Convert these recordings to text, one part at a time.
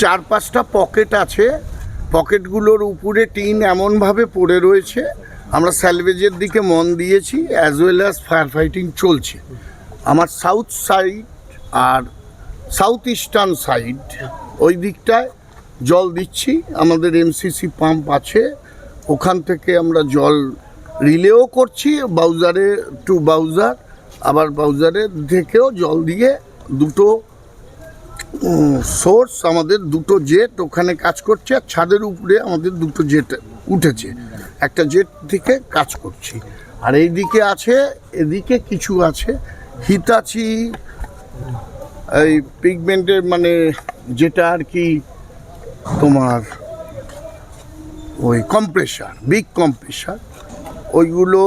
4-5টা pocket আছে, পকেটগুলোর উপরে tin এমনভাবে পড়ে রয়েছে। আমরা স্যালভেজের দিকে মন দিয়েছি, as well as fire fighting চলছে। আমার সাউথ সাইড আর সাউথ ইস্টার্ন সাইড ওই দিকটায় জল দিচ্ছি। আমাদের এমসিসি পাম্প আছে, ওখান থেকে আমরা জল রিলেও করছি বাউজারে টু বাউজার, আবার বাউজারের থেকেও জল দিয়ে দুটো সোর্স, আমাদের দুটো জেট ওখানে কাজ করছে। আর ছাদের উপরে আমাদের দুটো জেট উঠেছে, একটা জেট থেকে কাজ করছি। আর এইদিকে আছে, এদিকে কিছু আছে হিতাচি, এই পিগমেন্টের মানে যেটা আর কি তোমার ওই কম্প্রেসার, বিগ কম্প্রেসার, ওইগুলো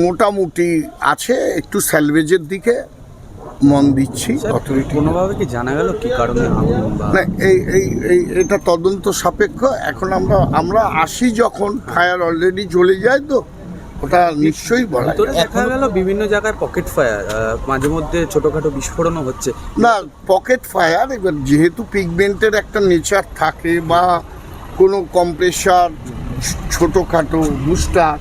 মোটামুটি আছে। একটু স্যালভেজের দিকে মন দিচ্ছি। কোনোভাবে কি জানা গেল কি কারণে আগুন বা না, এটা তদন্ত সাপেক্ষ। এখন আমরা আসি যখন ফায়ার অলরেডি চলে যায়, তো ওটা নিশ্চয়ই বলা যায়। দেখা গেল বিভিন্ন জায়গায় পকেট ফায়ার, মাঝে মধ্যে ছোটোখাটো বিস্ফোরণও হচ্ছে। না, পকেট ফায়ার এবার যেহেতু পিগমেন্টের একটা নেচার থাকে, বা কোনো কম্প্রেসার, ছোটোখাটো বুস্টার,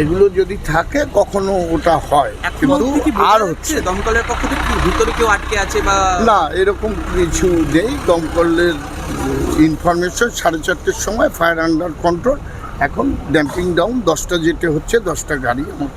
এগুলো যদি থাকে কখনো ওটা হয়, কিন্তু আর হচ্ছে দমকলের পক্ষ থেকে ভিতরে কেউ আটকে আছে বা না, এরকম কিছু নেই। দমকলের ইনফরমেশন 4:30টার সময় ফায়ার আন্ডার কন্ট্রোল। এখন ড্যাম্পিং ডাউন, 10টা যেতে হচ্ছে, 10টা গাড়ি আমার